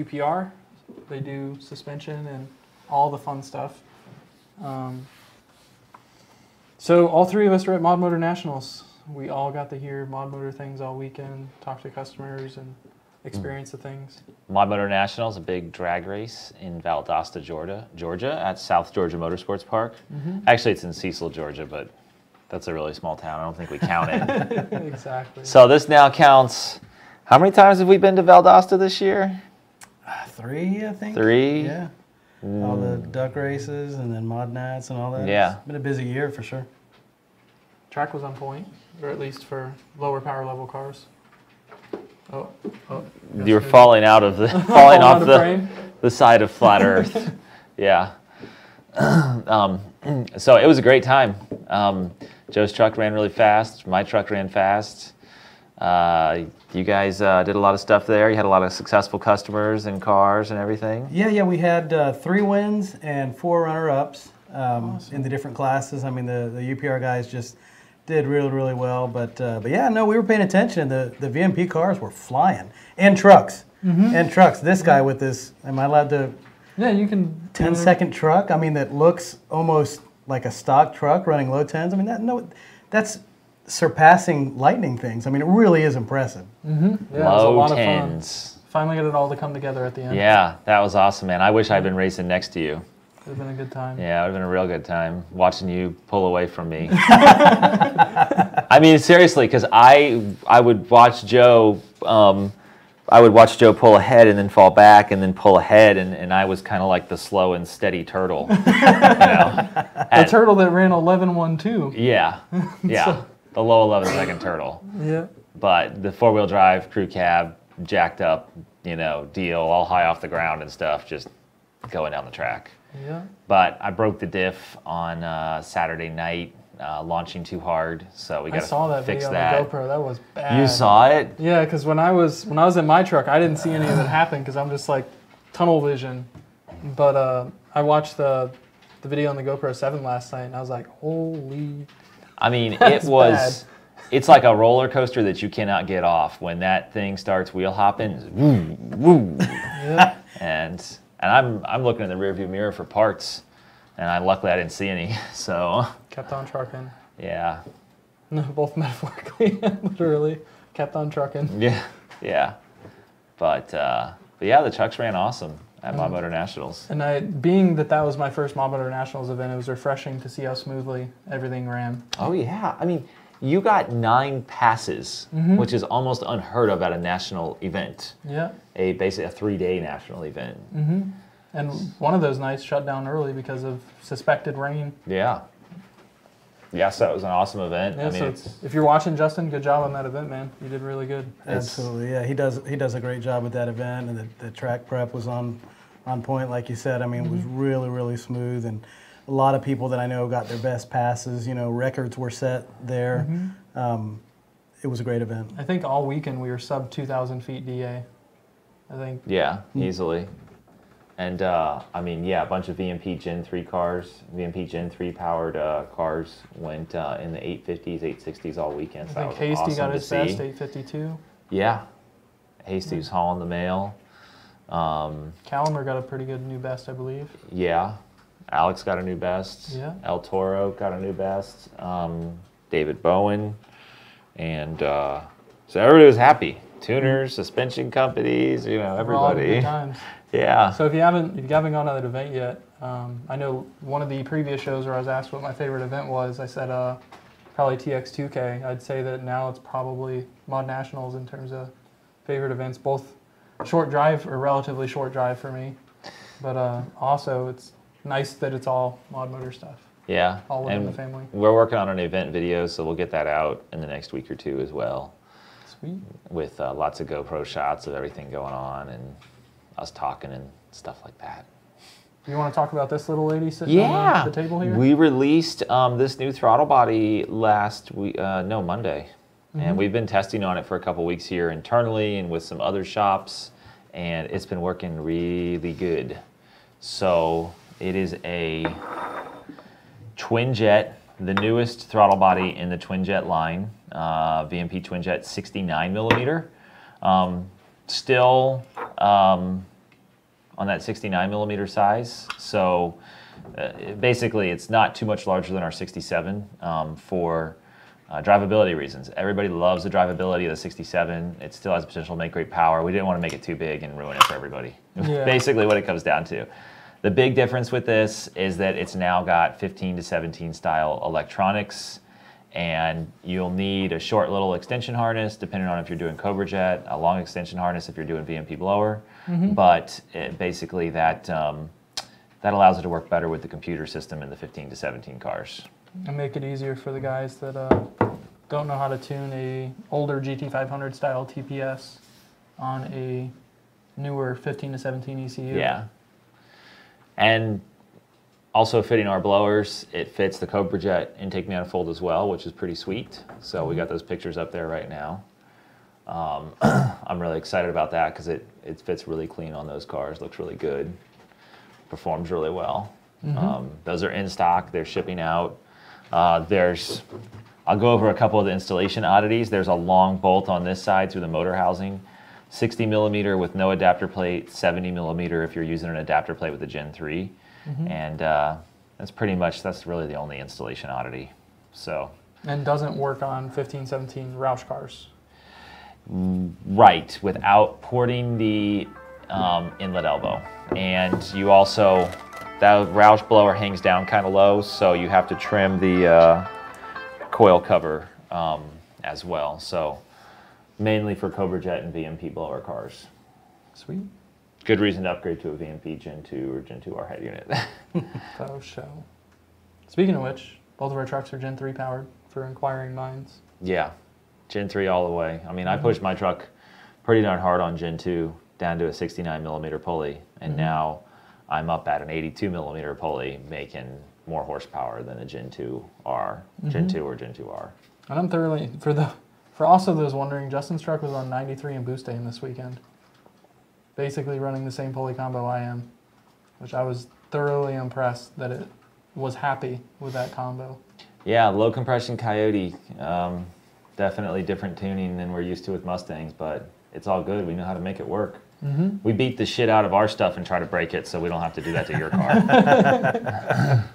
UPR. They do suspension and all the fun stuff. So all three of us are at ModNationals. We all got to hear Mod Motor things all weekend, talk to customers, and experience the things. ModNationals, a big drag race in Valdosta, Georgia, at South Georgia Motorsports Park. Actually, it's in Cecil, Georgia, but that's a really small town. I don't think we count it. Exactly. So this now counts. How many times have we been to Valdosta this year? 3, I think. 3? Yeah. All the duck races and then ModNats and all that. Yeah. It's been a busy year for sure. Track was on point, or at least for lower power level cars. Oh. You're falling out of the off the side of flat Earth. Yeah. So it was a great time. Joe's truck ran really fast. My truck ran fast. You guys did a lot of stuff there. You had a lot of successful customers and cars and everything. Yeah. We had 3 wins and 4 runner-ups awesome. In the different classes. I mean, the UPR guys just did really well. But yeah, no, we were paying attention. The VMP cars were flying, and trucks, and trucks. This guy with this, am I allowed to? Yeah, you can. 10-second truck. I mean, that looks almost like a stock truck running low 10s. I mean, that's surpassing lightning things. I mean, it really is impressive. Yeah, it was a lot of fun. Finally got it all to come together at the end. Yeah, that was awesome, man. I wish I'd been racing next to you. It would have been a good time. Yeah, it would have been a real good time watching you pull away from me. I mean, seriously, because I would watch Joe. I would watch Joe pull ahead and then fall back and then pull ahead, and I was kind of like the slow and steady turtle. The turtle that ran 11.12. Yeah, yeah, the low 11-second turtle. Yeah. But the 4-wheel drive crew cab, jacked up, deal, all high off the ground and stuff, just going down the track. Yeah. But I broke the diff on Saturday night, launching too hard, so we got to fix that. I saw that video on the GoPro. That was bad. You saw it? Yeah, because when I was in my truck, I didn't see any of it happen because I'm just like tunnel vision. But I watched the video on the GoPro 7 last night, and I was like, holy. I mean, it was. Bad. It's like a roller coaster that you cannot get off. When that thing starts wheel hopping, woo, woo. Yeah. And I'm looking in the rearview mirror for parts, and luckily I didn't see any. So kept on trucking. Yeah. No, both metaphorically and literally kept on trucking. Yeah. But yeah, the trucks ran awesome at ModNationals. And being that was my first ModNationals event, it was refreshing to see how smoothly everything ran. Oh yeah, I mean, you got 9 passes, which is almost unheard of at a national event. Yeah. Basically a 3-day national event. And one of those nights shut down early because of suspected rain. Yeah. Yeah, so it was an awesome event. Yeah, I mean, if you're watching, Justin, good job on that event, man. You did really good. Absolutely, yeah. He does a great job with that event, and the track prep was on point, like you said. I mean, it was really smooth, and a lot of people that I know got their best passes. Records were set there. It was a great event. I think all weekend we were sub 2,000 feet DA. I think. Yeah, easily. And I mean, yeah, a bunch of VMP Gen3 cars, VMP Gen3 powered cars went in the 850s, 860s all weekend. So I think Hasty awesome got his best 852. Yeah, Hasty was hauling the mail. Calimer got a pretty good new best, I believe. Yeah, Alex got a new best. Yeah. El Toro got a new best. David Bowen, and so everybody was happy. Tuners, suspension companies, everybody. Good times. Yeah. So if you haven't gone to that event yet, I know one of the previous shows where I was asked what my favorite event was, I said probably TX2K. I'd say that now it's probably ModNationals in terms of favorite events, both short drive or relatively short drive for me, but also it's nice that it's all mod motor stuff. Yeah. All within the family. We're working on an event video, so we'll get that out in the next week or 2 as well. Sweet. With lots of GoPro shots of everything going on and us talking and stuff like that. You want to talk about this little lady sitting on the table here? We released this new throttle body Monday. And we've been testing on it for a couple weeks here internally and with some other shops, and it's been working really good. So it is a TwinJet, the newest throttle body in the TwinJet line, VMP TwinJet 69 millimeter. Still on that 69 millimeter size. So basically, it's not too much larger than our 67 for drivability reasons. Everybody loves the drivability of the 67. It still has potential to make great power. We didn't want to make it too big and ruin it for everybody. Yeah. Basically what it comes down to. The big difference with this is that it's now got 15 to 17 style electronics, and you'll need a short little extension harness depending on if you're doing CobraJet, a long extension harness if you're doing VMP blower. But basically that allows it to work better with the computer system in the 15 to 17 cars. And make it easier for the guys that don't know how to tune a older GT500 style TPS on a newer 15 to 17 ECU. Yeah. And also fitting our blowers, it fits the CobraJet intake manifold as well, which is pretty sweet. So we got those pictures up there right now. I'm really excited about that because it fits really clean on those cars, looks really good, performs really well. Those are in stock, they're shipping out. I'll go over a couple of the installation oddities. There's a long bolt on this side through the motor housing, 60 millimeter with no adapter plate, 70 millimeter if you're using an adapter plate with a Gen 3. And that's really the only installation oddity. So. And doesn't work on 15, 17 Roush cars. Right, without porting the inlet elbow. And you also, that Roush blower hangs down kind of low, so you have to trim the coil cover as well. So mainly for CobraJet and VMP blower cars. Sweet. Good reason to upgrade to a VMP Gen 2 or Gen 2R head unit. For show. Speaking of which, both of our trucks are Gen 3 powered for inquiring minds. Yeah, Gen 3 all the way. I mean, I pushed my truck pretty darn hard on Gen 2 down to a 69 millimeter pulley, and now I'm up at an 82 millimeter pulley, making more horsepower than a Gen 2R, Gen 2 or Gen 2R. And I'm thoroughly, for also those wondering, Justin's truck was on 93 in BOOSTane this weekend. Basically running the same pulley combo I am, which I was thoroughly impressed that it was happy with that combo. Yeah, low compression Coyote, definitely different tuning than we're used to with Mustangs, but it's all good. We know how to make it work. We beat the shit out of our stuff and try to break it so we don't have to do that to your car.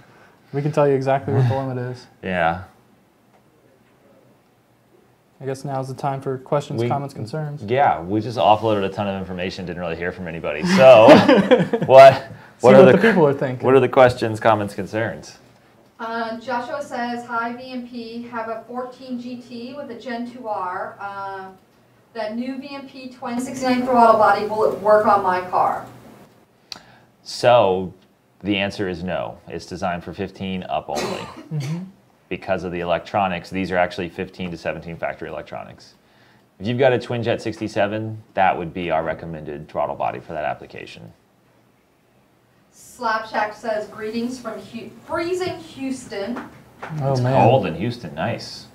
We can tell you exactly what the limit is. Yeah. I guess now's the time for questions, comments, concerns. Yeah, we just offloaded a ton of information, didn't really hear from anybody. So, what the people are thinking. What are the questions, comments, concerns? Joshua says, hi VMP, have a 14 GT with a Gen 2R. The new VMP twin 69 throttle body, will it work on my car? So, the answer is no. It's designed for 15 up only. Because of the electronics, these are actually 15 to 17 factory electronics. If you've got a TwinJet 67, that would be our recommended throttle body for that application. Slapshack says, greetings from freezing Houston. Oh, It's man. cold in Houston, nice.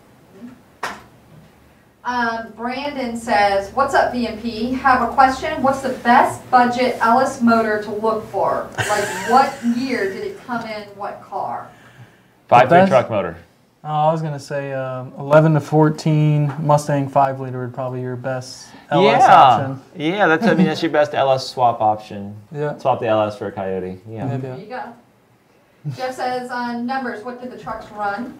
Brandon says, what's up VMP? Have a question. What's the best budget LS motor to look for? Like what year did it come in, what car? 5-3 truck motor. Oh, I was going to say 11 to 14 Mustang 5 liter would probably be your best LS option. Yeah, that's your best LS swap option. Yeah. Swap the LS for a Coyote. Yeah. Maybe. There you go. Jeff says, on numbers, what did the trucks run?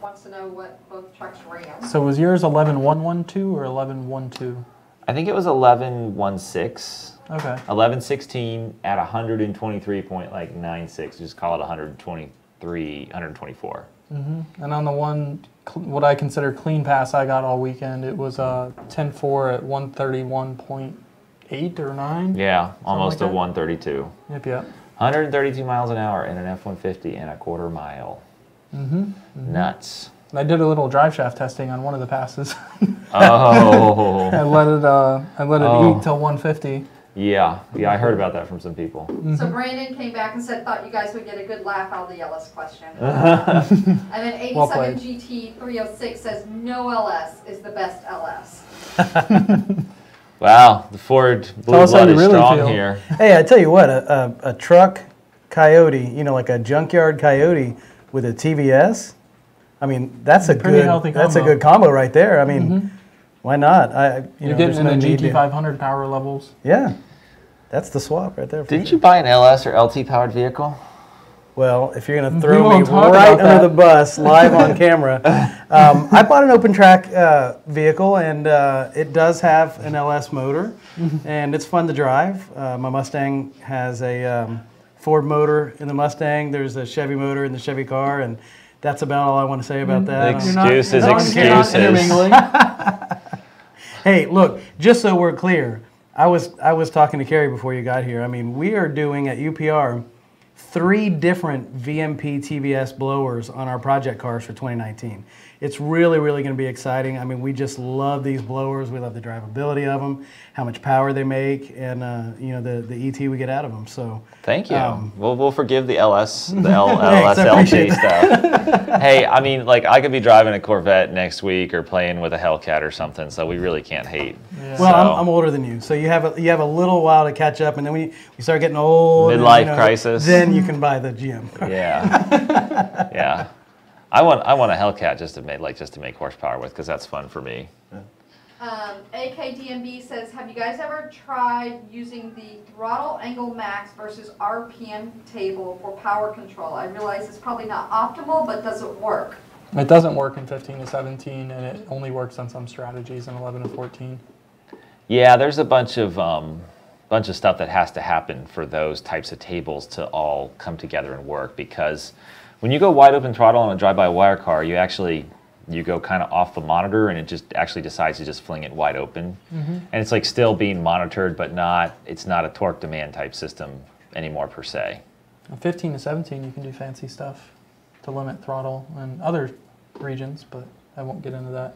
Wants to know what both trucks ran. So was yours 11.112 or 11.12? I think it was 11.16. Okay. 11.16 at 123.96. Just call it 123, 124. And on the one, what I consider clean pass I got all weekend, it was 10.4 at 131.8 or 9. Yeah, almost like a that? 132. Yep. 132 miles an hour in an F-150 and a quarter mile. Nuts. I did a little drive shaft testing on one of the passes. Oh. I let it eat till 150. Yeah, I heard about that from some people. So Brandon came back and said, thought you guys would get a good laugh out of the LS question. And then 87 Well played. GT 306 says, no LS is the best LS. Wow, the Ford blue us how blood you is really strong feel. here. Hey, I tell you what, a truck Coyote, like a junkyard Coyote with a TVS, I mean, that's a Pretty healthy that's a combo. good combo right there. I mean, why not? You're getting in the GT500 power levels. Yeah, That's the swap right there. Didn't you buy an LS or LT powered vehicle? Well, if you're going to We throw me won't talk right about under that. the bus live on camera, I bought an open track vehicle, and it does have an LS motor, and it's fun to drive. My Mustang has a Ford motor in the Mustang. There's a Chevy motor in the Chevy car, and that's about all I want to say about that. Excuses, You're not excuses. intermingling. Hey, look, just so we're clear, I was talking to Carrie before you got here. I mean, we are doing at UPR 3 different VMP TVS blowers on our project cars for 2019. It's really, really going to be exciting. I mean, we just love these blowers. We love the drivability of them, how much power they make, and you know, the ET we get out of them. So Thank you. We'll forgive the LS, the Thanks, I LSLT appreciate stuff. Hey, I mean, like I could be driving a Corvette next week or playing with a Hellcat or something, so we really can't hate. Yeah. well, I'm older than you, so you have a little while to catch up, and then when you start getting old, and, Midlife you know, crisis. then you can buy the GM. Yeah, yeah. I want a Hellcat just to make horsepower with, because that's fun for me. AKDMB says, have you guys ever tried using the throttle angle max versus RPM table for power control? I realize it's probably not optimal, but does it work? It doesn't work in 15 to 17, and it only works on some strategies in 11 and 14. Yeah, there's a bunch of stuff that has to happen for those types of tables to all come together and work, because when you go wide open throttle on a drive-by-wire car, you go kind of off the monitor, and it just actually decides to just fling it wide open. And it's like still being monitored, but it's not a torque demand type system anymore per se. In 15 to 17, you can do fancy stuff to limit throttle in other regions, but I won't get into that.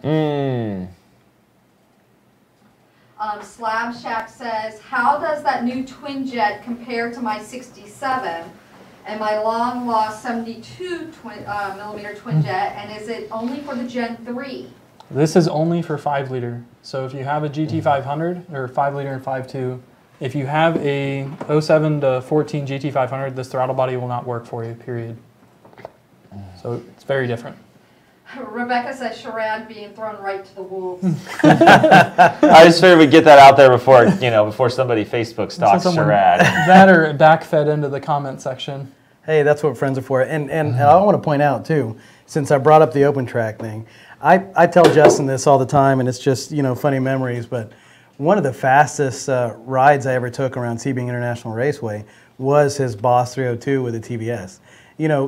Slab Shack says, how does that new TwinJet compare to my 67 and my long lost 72 millimeter TwinJet, and is it only for the Gen3? This is only for 5 liter. So if you have a GT 500 or 5 liter and 5.2, if you have a 07 to 14 GT 500, this throttle body will not work for you, period. So it's very different. Rebecca says charade being thrown right to the wolves. I just figured we'd get that out there before somebody Facebook stalks someone- charade. That or backfed into the comment section. Hey, that's what friends are for. And I want to point out, too, since I brought up the open track thing, I tell Justin this all the time, and it's just, funny memories, but one of the fastest rides I ever took around Sebring International Raceway was his Boss 302 with a TVS.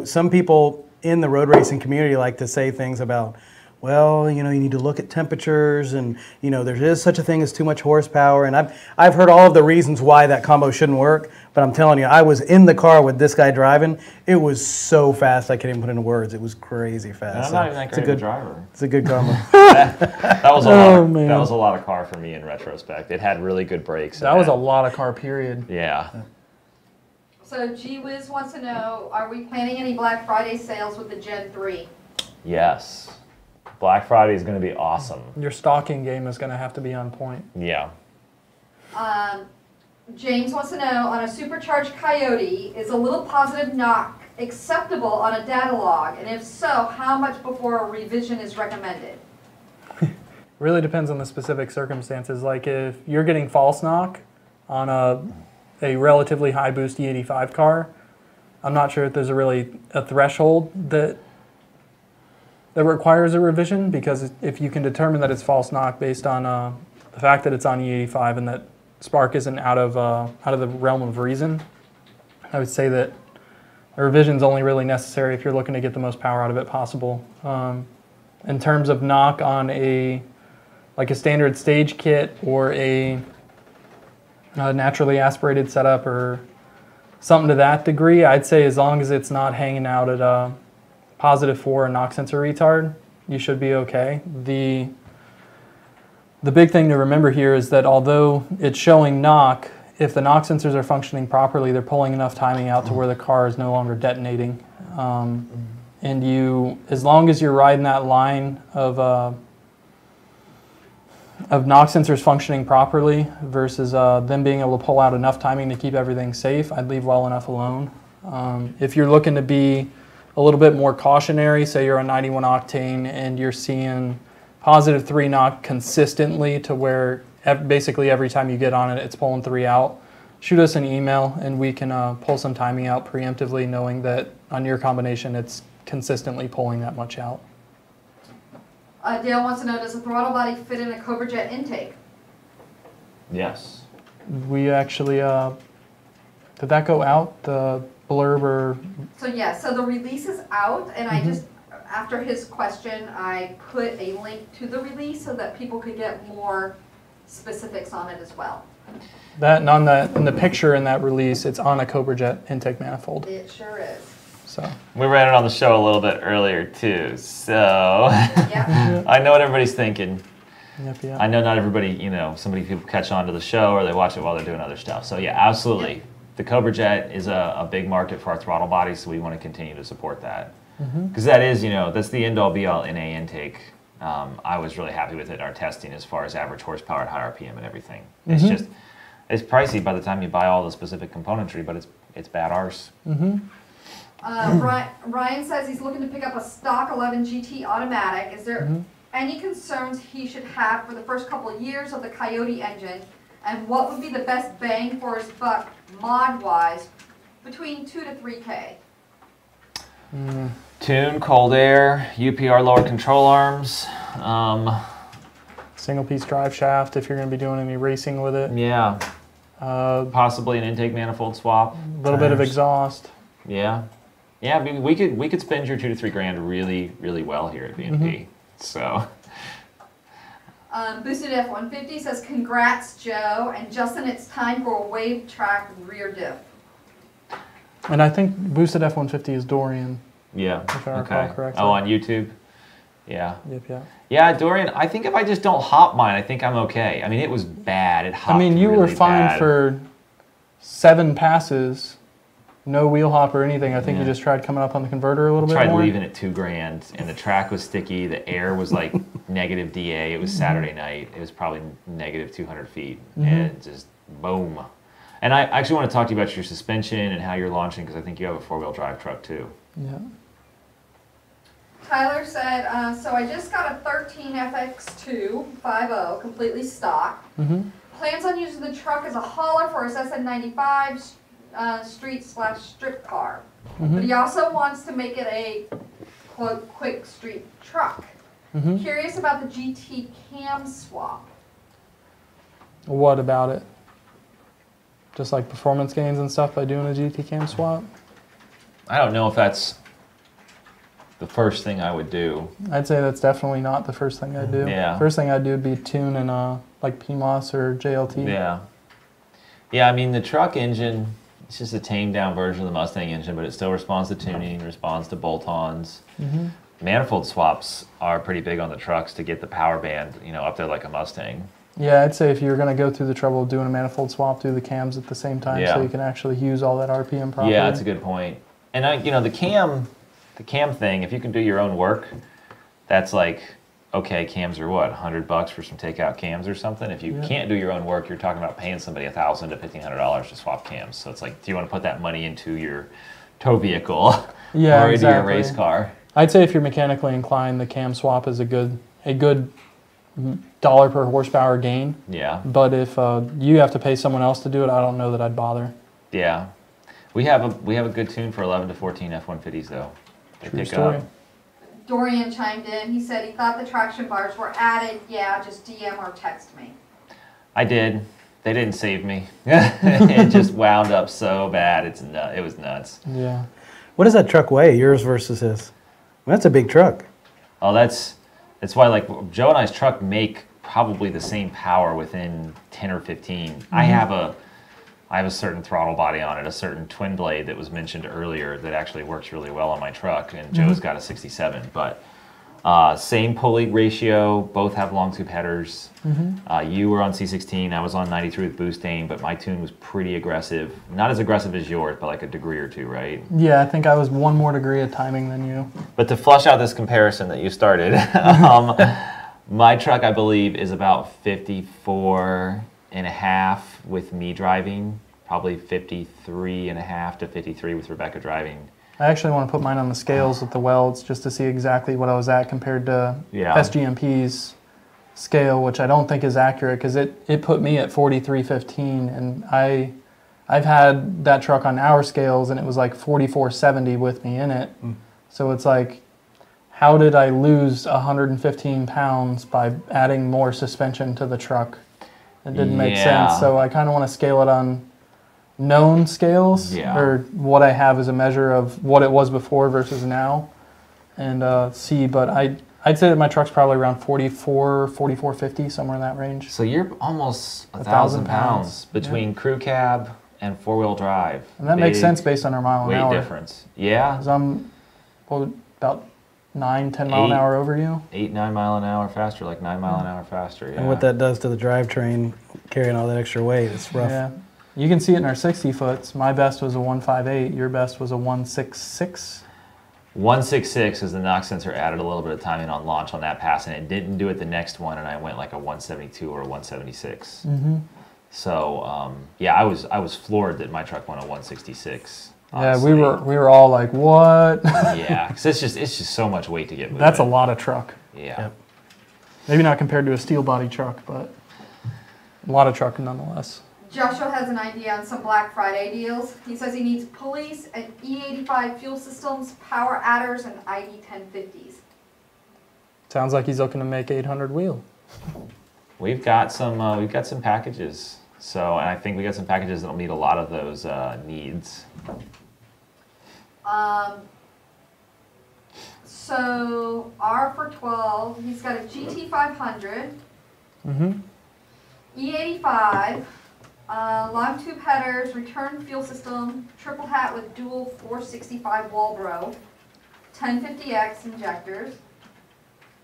Some people in the road racing community like to say things about, well, you need to look at temperatures, and there is such a thing as too much horsepower, and I've heard all of the reasons why that combo shouldn't work, but I'm telling you, I was in the car with this guy driving. It was so fast I can't even put into words. It was crazy fast. I'm not even that great of a driver. It's a good combo. That was a lot. man. That was a lot of car for me in retrospect. It had really good brakes. That was a lot of car, period. Yeah. So G-Wiz wants to know, are we planning any Black Friday sales with the Gen3? Yes. Black Friday is going to be awesome. Your stalking game is going to have to be on point. Yeah. James wants to know, on a Supercharged Coyote, is a little positive knock acceptable on a data log? And if so, how much before a revision is recommended? Really depends on the specific circumstances. Like if you're getting false knock on a relatively high boost E85 car, I'm not sure if there's a threshold that requires a revision, because if you can determine that it's false knock based on the fact that it's on E85 and that spark isn't out of the realm of reason, I would say that a revision is only really necessary if you're looking to get the most power out of it possible. In terms of knock on a standard stage kit or a naturally aspirated setup or something to that degree, I'd say as long as it's not hanging out at a +4 knock sensor retard, you should be okay. The big thing to remember here is that although it's showing knock, if the knock sensors are functioning properly, they're pulling enough timing out to where the car is no longer detonating. And as long as you're riding that line of knock sensors functioning properly versus them being able to pull out enough timing to keep everything safe, I'd leave well enough alone. If you're looking to be a little bit more cautionary, say you're on 91 octane and you're seeing +3 knock consistently to where basically every time you get on it, it's pulling 3 out, shoot us an email and we can pull some timing out preemptively, knowing that on your combination it's consistently pulling that much out. Dale wants to know, does the throttle body fit in a CobraJet intake? Yes. We actually, did that go out, the blurb or? So yeah, so the release is out, and I just, after his question, I put a link to the release so that people could get more specifics on it as well. That, and on that, in the picture in that release, it's on a CobraJet intake manifold. It sure is. So. We ran it on the show a little bit earlier too, so Yeah. I know what everybody's thinking. Yep, yeah. I know not everybody, you know, somebody people catch on to the show or they watch it while they're doing other stuff. So yeah, absolutely. Yep. The CobraJet is a big market for our throttle body, so we want to continue to support that. Because that is, you know, that's the end-all be-all NA intake. I was really happy with it in our testing as far as average horsepower at high RPM and everything. It's just, it's pricey by the time you buy all the specific componentry, but it's bad arse. Ryan says he's looking to pick up a stock 11 GT automatic. Is there any concerns he should have for the first couple of years of the Coyote engine? And what would be the best bang for his buck mod-wise between 2 to 3K? Tune, cold air, UPR lower control arms. Single piece drive shaft if you're going to be doing any racing with it. Yeah, A possibly an intake manifold swap. little bit of exhaust. Yeah, yeah. I mean, we could spend your $2 to $3 grand really, really well here at VMP. So. Boosted F-150 says, congrats, Joe. And Justin, it's time for a wave track rear diff. And I think Boosted F-150 is Dorian. Yeah. If I recall correctly. Oh, on YouTube. Yeah. Yep, yeah. Yeah, Dorian. I think if I just don't hop mine, I think I'm okay. I mean, it was bad. It hopped. I mean, you were really fine bad. for 7 passes, no wheel hop or anything. I think Yeah. you just tried coming up on the converter a little bit Tried more. leaving at $2 grand, and the track was sticky. The air was like negative DA. It was Saturday night. It was probably negative 200 feet, and just boom. And I actually want to talk to you about your suspension and how you're launching, because I think you have a 4-wheel drive truck too. Yeah. Tyler said, so I just got a 13 FX2 50, completely stock. Plans on using the truck as a hauler for his SN95 street/strip car. But he also wants to make it a, quote, quick street truck. Curious about the GT cam swap. What about it? Just like performance gains and stuff by doing a GT cam swap? I don't know if that's the first thing I would do. I'd say that's definitely not the first thing I'd do. Yeah. First thing I'd do would be tune and like PMOS or JLT. Yeah. Yeah, I mean, the truck engine, it's just a tamed down version of the Mustang engine, but it still responds to tuning, responds to bolt-ons. Manifold swaps are pretty big on the trucks to get the power band, you know, up there like a Mustang. Yeah, I'd say if you're going to go through the trouble of doing a manifold swap, do the cams at the same time so you can actually use all that RPM properly. Yeah, that's a good point. And you know, the cam thing, if you can do your own work, that's like, okay, cams are what, $100 for some takeout cams or something? If you can't do your own work, you're talking about paying somebody $1,000 to $1,500 to swap cams. So it's like, do you want to put that money into your tow vehicle or into your race car? I'd say if you're mechanically inclined, the cam swap is a good dollar per horsepower gain. Yeah. But if you have to pay someone else to do it, I don't know that I'd bother. Yeah. We have a good tune for 11 to 14 F-150s though. They True pick story. up. Dorian chimed in. He said he thought the traction bars were added. Yeah, just DM or text me. I did. They didn't save me. It just wound up so bad. It was nuts. Yeah. What does that truck weigh, yours versus his? Well, that's a big truck. Oh, that's why, like, Joe and I's truck make probably the same power within 10 or 15. I have a certain throttle body on it, a certain twin blade that was mentioned earlier that actually works really well on my truck, and Joe's got a 67. But same pulley ratio, both have long tube headers. You were on C16, I was on 93 with BOOSTane, but my tune was pretty aggressive. Not as aggressive as yours, but like a degree or two, right? Yeah, I think I was one more degree of timing than you. But to flush out this comparison that you started, my truck, I believe, is about 54 and a half with me driving, probably 53 and a half to 53 with Rebecca driving. I actually want to put mine on the scales with the welds just to see exactly what I was at compared to SGMP's scale, which I don't think is accurate because it put me at 43.15, and I I've had that truck on our scales and it was like 4470 with me in it. So it's like, how did I lose 115 pounds by adding more suspension to the truck? It didn't make sense. So I kind of want to scale it on known scales, or what I have as a measure of what it was before versus now, and see. But I'd say that my truck's probably around 4450, somewhere in that range. So you're almost 1,000 pounds between crew cab and four-wheel drive. And that makes sense based on our mile an hour. Weight difference. Yeah. Because I'm about 9-10 mile an hour over you. 8-9 mile an hour faster, like 9 mile an hour faster. Yeah. And what that does to the drivetrain, carrying all that extra weight, it's rough. Yeah. You can see it in our 60 foots. My best was a 158. Your best was a 166. 166 is the knock sensor added a little bit of timing on launch on that pass, and it didn't do it the next one, and I went like a 172 or a 176. So yeah, I was floored that my truck went a 166. Honestly. Yeah, we were all like, what? Yeah, because it's just so much weight to get moving. That's a lot of truck. Yeah. Yep. Maybe not compared to a steel body truck, but a lot of truck nonetheless. Joshua has an idea on some Black Friday deals. He says he needs pulleys and E85 fuel systems, power adders, and ID 1050s. Sounds like he's looking to make 800 wheel. We've got some packages. So, and I think we got some packages that'll meet a lot of those needs. So R for 12, he's got a GT 500, E85, long tube headers, return fuel system, triple hat with dual 465 Walbro, 1050X injectors,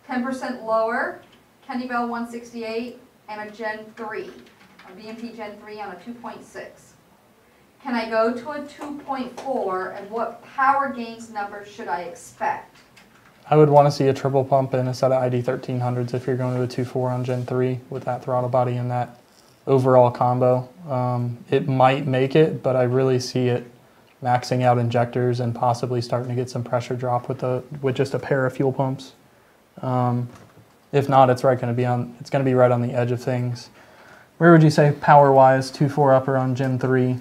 10% lower, Kenny Bell 168, and a Gen3, a VMP Gen3 on a 2.6. Can I go to a 2.4, and what power gains numbers should I expect? I would want to see a triple pump and a set of ID 1300s if you're going to a 2.4 on Gen 3 with that throttle body and that overall combo. It might make it, but I really see it maxing out injectors and possibly starting to get some pressure drop with just a pair of fuel pumps. If not, it's going to be right on the edge of things. Where would you say power-wise, 2.4 upper on Gen 3?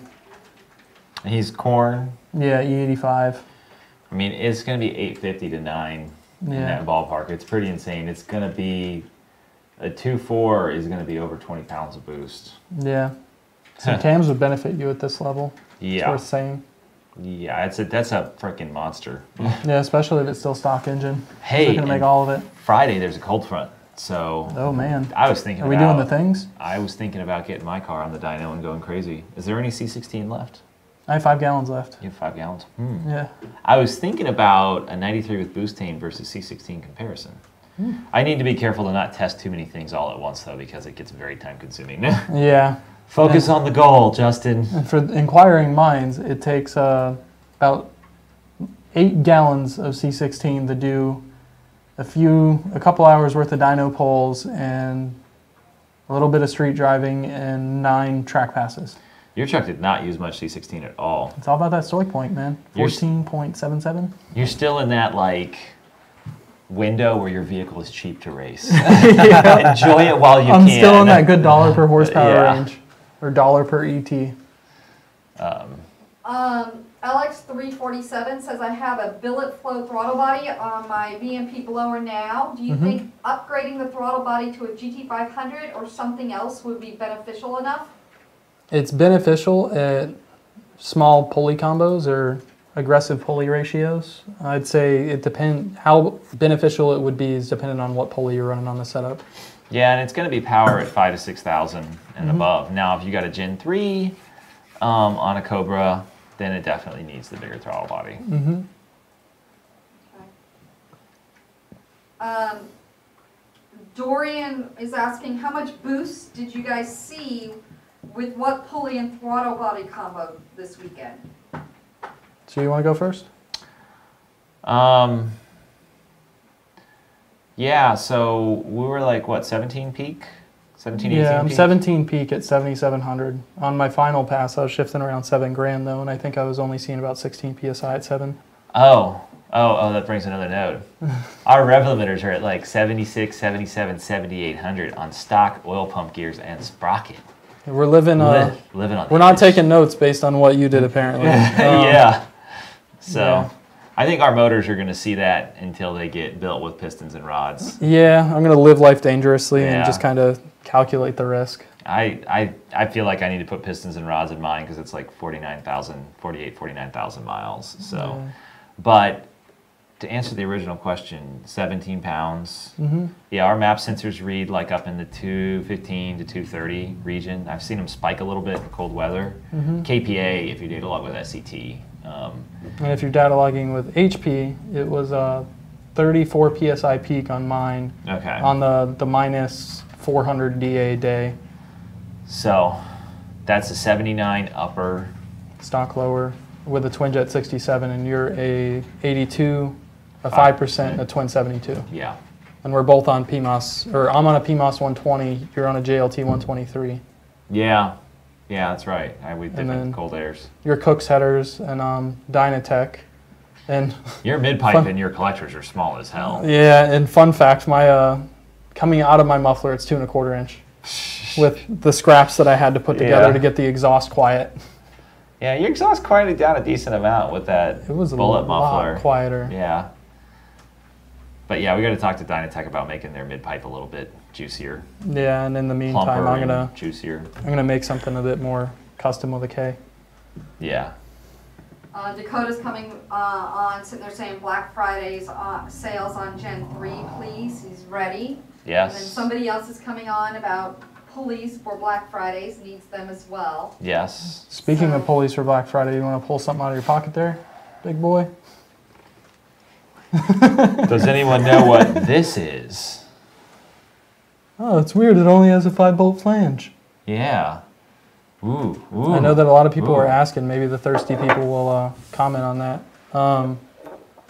He's corn. Yeah, E85. I mean, it's going to be 850 to 9 in that ballpark. It's pretty insane. It's going to be, a 2.4 is going to be over 20 pounds of boost. Yeah. Some cams would benefit you at this level. Yeah. It's worth saying. Yeah, that's a freaking monster. Yeah, especially if it's still stock engine. Hey, they're going to make all of it. Friday there's a cold front. So oh man, I was thinking. Are we doing the things? I was thinking about getting my car on the dyno and going crazy. Is there any C16 left? I have 5 gallons left. You have 5 gallons. Yeah. I was thinking about a 93 with BOOSTane versus C16 comparison. I need to be careful to not test too many things all at once though, because it gets very time consuming. Yeah. Focus on the goal, Justin. And for inquiring minds, it takes about 8 gallons of C16 to do a couple hours worth of dyno pulls and a little bit of street driving and 9 track passes. Your truck did not use much C16 at all. It's all about that stoic point, man. 14.77. You're still in that like window where your vehicle is cheap to race. Enjoy it while you can. I'm still in that good dollar per horsepower range, or dollar per ET. LX347 says I have a billet flow throttle body on my VMP blower now. Do you think upgrading the throttle body to a GT500 or something else would be beneficial enough? It's beneficial at small pulley combos or aggressive pulley ratios. I'd say it depends. How beneficial it would be is dependent on what pulley you're running on the setup. Yeah, and it's going to be power at 5,000 to 6,000 and above. Now, if you got a Gen 3 on a Cobra, then it definitely needs the bigger throttle body. Okay. Dorian is asking, how much boost did you guys see with what pulley and throttle body combo this weekend? So you want to go first? Yeah, so we were like, what, 17 peak? 17, 18 yeah, I'm peak? 17 peak at 7,700. On my final pass, I was shifting around 7 grand though, and I think I was only seeing about 16 PSI at 7. Oh, that brings another note. Our rev limiters are at like 76, 77, 7,800 on stock oil pump gears and sprocket. We're living living on. We're not taking notes based on what you did apparently. Yeah. So yeah. I think our motors are going to see that until they get built with pistons and rods. Yeah, I'm going to live life dangerously Yeah. and just kind of calculate the risk. I feel like I need to put pistons and rods in mine because it's like 49,000 miles. So, Yeah. But to answer the original question, 17 pounds. Mm-hmm. Yeah, our map sensors read like up in the 215 to 230 region. I've seen them spike a little bit in cold weather. Mm-hmm. KPA, if you data log with SCT. And if you're data logging with HP, it was a 34 psi peak on mine Okay. on the minus 400 DA day. So that's a 79 upper. Stock lower with a TwinJet 67, and you're a 82, a 5%, a twin 72. Yeah. And we're both on PMOS, or I'm on a PMOS 120, you're on a JLT 123. Yeah. Yeah, that's right. We And different then- cold airs. Your Cook's headers and Dynatech. And Your mid pipe Fun- and your collectors are small as hell. yeah, and fun fact, my coming out of my muffler, it's 2 1/4 inch with the scraps that I had to put together Yeah. to get the exhaust quiet. Yeah, your exhaust quieted down a decent amount with that It was a bullet muffler. lot quieter. Yeah. But yeah, we got to talk to Dynatech about making their mid pipe a little bit juicier, Yeah, and in the meantime, plumper, I'm and juicier. gonna make something a bit more custom with a K. Yeah. Dakota's coming on, sitting there saying Black Friday's sales on Gen3, please. He's ready. And then Yes. somebody else is coming on about pulleys for Black Fridays, needs them as well. Yes. Speaking of So- pulleys for Black Friday, you want to pull something out of your pocket there, big boy? Does anyone know what this is? Oh, it's weird. It only has a 5-bolt flange. Yeah. Ooh. Ooh. I know that a lot of people Ooh. are asking. Maybe the thirsty people will comment on that. The on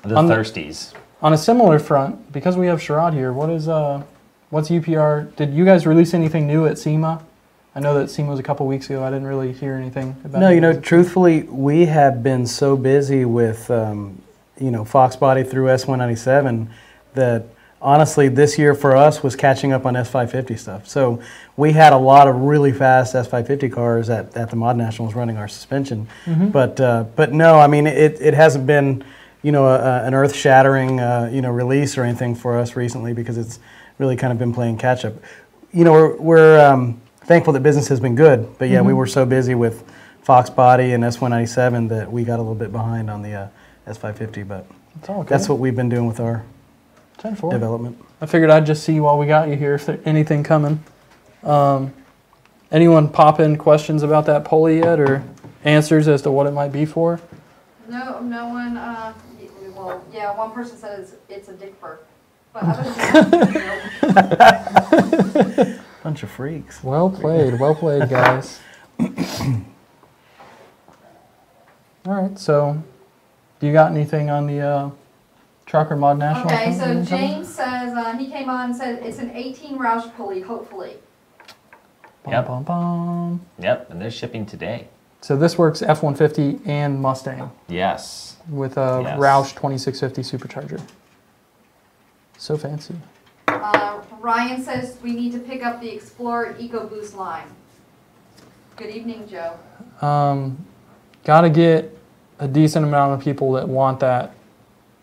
the- thirsties. On a similar front, because we have Sherrod here, what's UPR? Did you guys release anything new at SEMA? I know that SEMA was a couple weeks ago. I didn't really hear anything about No, it. you know, truthfully, we have been so busy with, Fox Body through S197 that honestly, this year for us was catching up on S550 stuff. So we had a lot of really fast S550 cars at the ModNationals running our suspension. Mm-hmm. But no, I mean, it hasn't been, an earth-shattering, release or anything for us recently because it's really kind of been playing catch-up. We're thankful that business has been good, but yeah, we were so busy with Fox Body and S197 that we got a little bit behind on the S550, but It's all good. that's what we've been doing with our 10-4. development. I figured I'd just see while we got you here if there's anything coming. Anyone pop in questions about that pulley yet, or answers as to what it might be for? No one, well, yeah, one person said it's a dick fur. But other than that, no. Bunch of freaks. Well played, guys. All right, so do you got anything on the Trucker Mod National? Okay, so coming? James says, he came on and said it's an 18 Roush pulley, hopefully. Yep. Bum, bum. Yep, and they're shipping today. So this works F-150 and Mustang Yes. with a Yes. Roush 2650 supercharger. So fancy. Ryan says we need to pick up the Explorer EcoBoost line. Good evening, Joe. Got to get a decent amount of people that want that,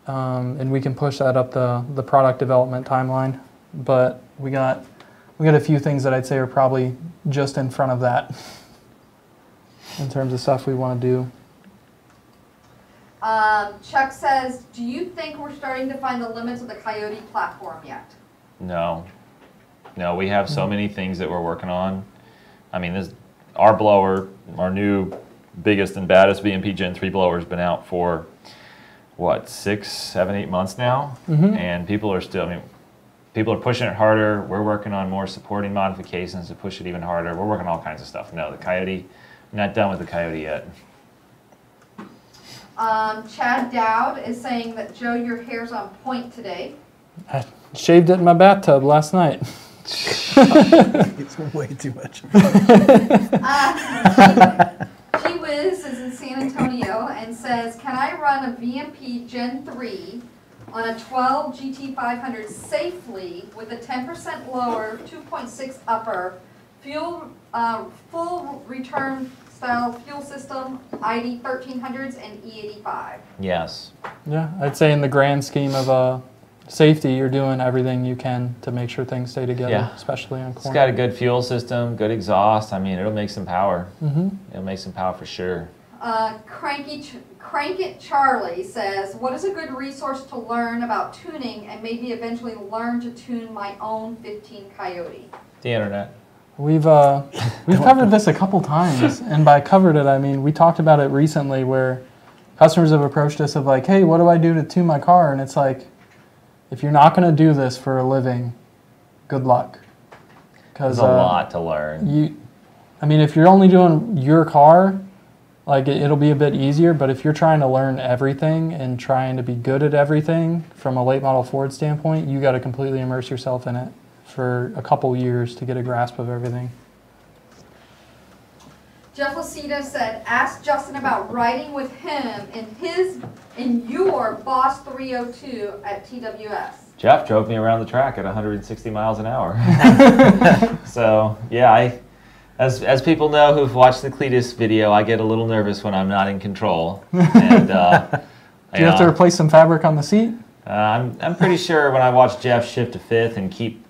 and we can push that up the product development timeline. But we got a few things that I'd say are probably just in front of that in terms of stuff we want to do. Chuck says, do you think we're starting to find the limits of the Coyote platform yet? No. No, we have so many things that we're working on. I mean, our blower, our new biggest and baddest VMP Gen3 blower has been out for, what, 6, 7, 8 months now? And people are still, people are pushing it harder. We're working on more supporting modifications to push it even harder. We're working on all kinds of stuff. No, the Coyote, I'm not done with the Coyote yet. Chad Dowd is saying that, Joe, your hair's on point today. I shaved it in my bathtub last night. It's way too much. G-Wiz is in San Antonio and says, can I run a VMP Gen3 on a 12 GT500 safely with a 10% lower, 2.6 upper, full return style fuel system, ID 1300s and E85. Yes. Yeah, I'd say in the grand scheme of safety, you're doing everything you can to make sure things stay together, Yeah. especially on It's corn. got a good fuel system, good exhaust. I mean, it'll make some power. Mm-hmm. It'll make some power for sure. Crank It Charlie says, what is a good resource to learn about tuning and maybe eventually learn to tune my own 15 Coyote? The internet. We've covered this a couple times, and by covered it, I mean we talked about it recently where customers have approached us of like, hey, what do I do to tune my car? And it's like, if you're not going to do this for a living, good luck. There's a lot to learn. I mean, if you're only doing your car, like it'll be a bit easier, but if you're trying to learn everything and trying to be good at everything from a late model Ford standpoint, you got to completely immerse yourself in it for a couple years to get a grasp of everything. Jeff Lucido said, ask Justin about riding with him in your Boss 302 at TWS. Jeff drove me around the track at 160 miles an hour. So, yeah, as people know who've watched the Cletus video, I get a little nervous when I'm not in control. And, Do you have to replace some fabric on the seat? I'm pretty sure when I watched Jeff shift to fifth and keep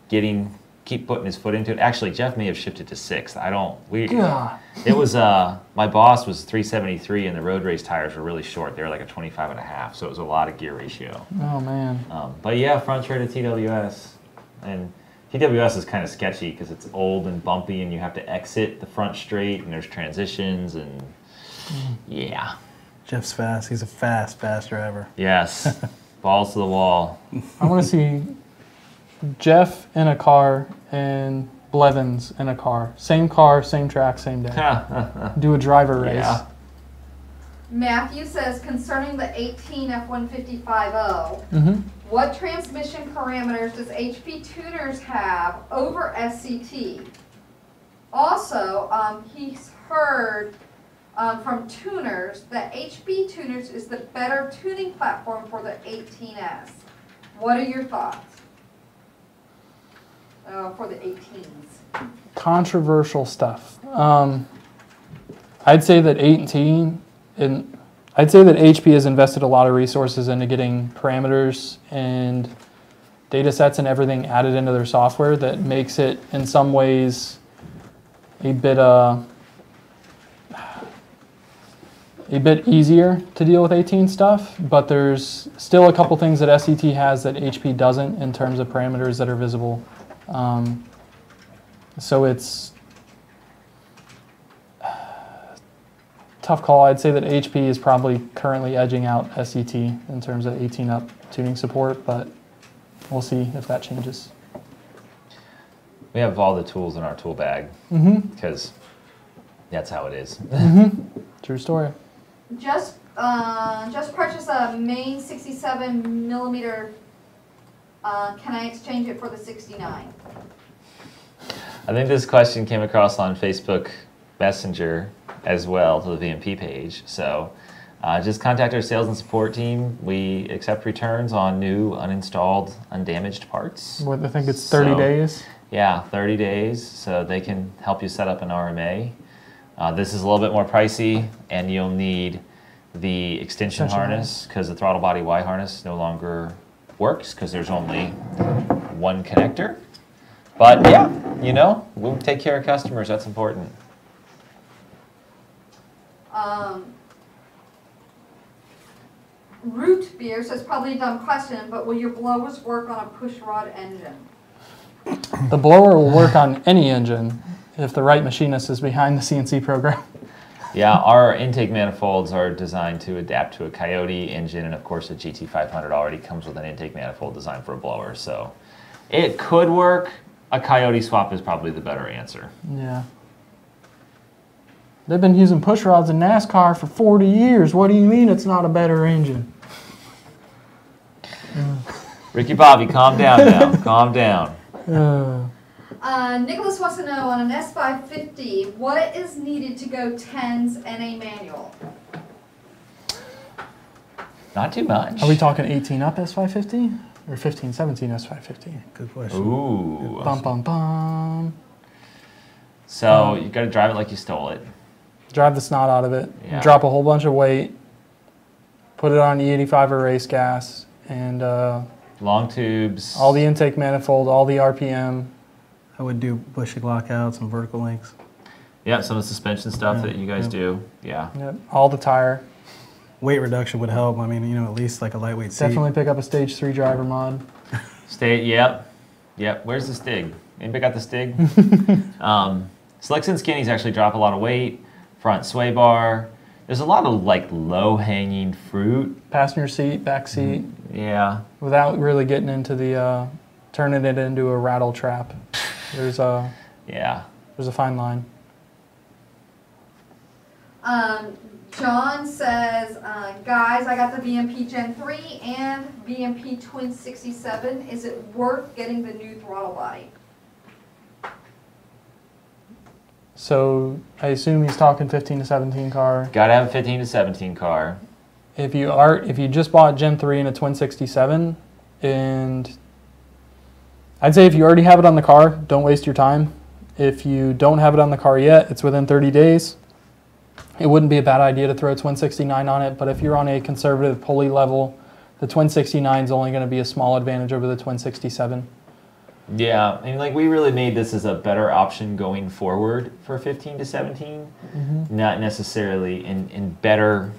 putting his foot into it. Actually, Jeff may have shifted to sixth. It was, my Boss was 373 and the road race tires were really short. They were like a 25.5, so it was a lot of gear ratio. Oh, man. But yeah, front straight at TWS. And TWS is kind of sketchy because it's old and bumpy and you have to exit the front straight and there's transitions and yeah. Jeff's fast. He's a fast driver. Yes. Balls to the wall. I want to see Jeff in a car and Blevins in a car. Same track, same day. Do a driver race. Yeah. Matthew says, concerning the 18 F-150 5.0, what transmission parameters does HP Tuners have over SCT? Also, he's heard from tuners that HP Tuners is the better tuning platform for the 18S. What are your thoughts for the 18s? Controversial stuff. I'd say that HP has invested a lot of resources into getting parameters and data sets and everything added into their software that makes it in some ways a bit easier to deal with 18 stuff, but there's still a couple things that SCT has that HP doesn't in terms of parameters that are visible. So it's tough call. I'd say that HP is probably currently edging out SCT in terms of 18 up tuning support, but we'll see if that changes. We have all the tools in our tool bag because that's how it is. True story. Just purchased a main 67 millimeter. Can I exchange it for the 69? I think this question came across on Facebook Messenger as well to the VMP page. So just contact our sales and support team. We accept returns on new, uninstalled, undamaged parts. I think it's 30 days. Yeah, 30 days. So they can help you set up an RMA. This is a little bit more pricey, and you'll need the extension harness because the throttle body Y harness no longer works because there's only one connector. But yeah, you know, we'll take care of customers. That's important. Root Beer says, probably a dumb question, but will your blowers work on a pushrod engine? The blower will work on any engine if the right machinist is behind the CNC program. Yeah, our intake manifolds are designed to adapt to a Coyote engine, and of course a GT500 already comes with an intake manifold designed for a blower, so it could work. A Coyote swap is probably the better answer. Yeah. They've been using push rods in NASCAR for 40 years. What do you mean it's not a better engine? Ricky Bobby, calm down now. Calm down. Nicholas wants to know, on an S550, what is needed to go 10s and a manual? Not too much. Are we talking 18 up S550 or 15, 17 S550? Good question. Ooh. Bum, bum, bum. So you got to drive it like you stole it. Drive the snot out of it. Yeah. Drop a whole bunch of weight. Put it on E85 or race gas, and long tubes. all the intake manifold, all the RPM. I would do bushing lockouts and vertical links. Yeah, some of the suspension stuff that you guys do. Yeah. Yep. All the tire. Weight reduction would help. I mean, at least like a lightweight seat. Definitely pick up a stage 3 driver mod. Yep. Where's the Stig? Anybody got the Stig? Slicks and skinnies actually drop a lot of weight. Front sway bar. There's a lot of like low-hanging fruit. Passenger seat, back seat. Yeah. Without really getting into the turning it into a rattle trap. There's a fine line. John says, guys, I got the VMP Gen3 and VMP Twin 67. Is it worth getting the new throttle body? So I assume he's talking 15 to 17 car. Gotta have a 15 to 17 car. If you just bought Gen 3 and a Twin 67, and I'd say if you already have it on the car, don't waste your time. If you don't have it on the car yet, it's within 30 days. It wouldn't be a bad idea to throw a Twin 69 on it, but if you're on a conservative pulley level, the Twin 69 is only going to be a small advantage over the Twin 67. Yeah, and like we really made this as a better option going forward for 15 to 17, not necessarily in better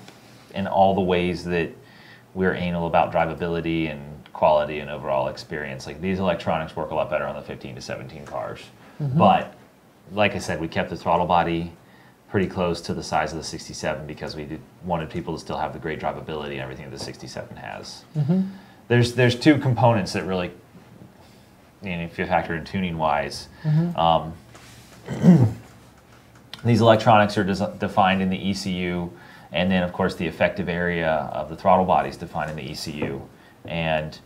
in all the ways that we're anal about drivability and quality and overall experience. Like these electronics work a lot better on the 15 to 17 cars. But like I said, we kept the throttle body pretty close to the size of the 67 because we wanted people to still have the great drivability and everything that the 67 has. There's two components that really, if you factor in tuning wise, these electronics are defined in the ECU, and then of course the effective area of the throttle body is defined in the ECU. And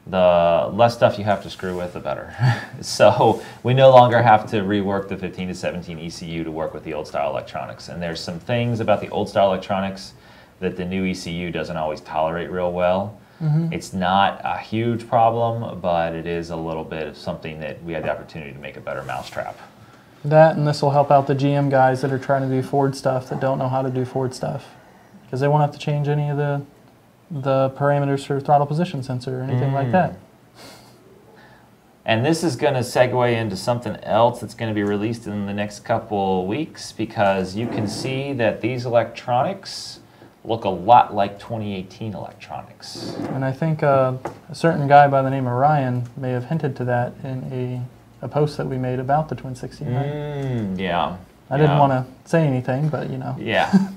the less stuff you have to screw with, the better. So we no longer have to rework the 15 to 17 ECU to work with the old style electronics. And there's some things about the old style electronics that the new ECU doesn't always tolerate real well. It's not a huge problem, but it is a little bit of something that we had the opportunity to make a better mousetrap. That, and this will help out the GM guys that are trying to do Ford stuff that don't know how to do Ford stuff, because they won't have to change any of the parameters for throttle position sensor or anything like that. And this is going to segue into something else that's going to be released in the next couple weeks, because you can see that these electronics look a lot like 2018 electronics. And I think a certain guy by the name of Ryan may have hinted to that in a post that we made about the Twin 69. Yeah. I didn't want to say anything, but Yeah.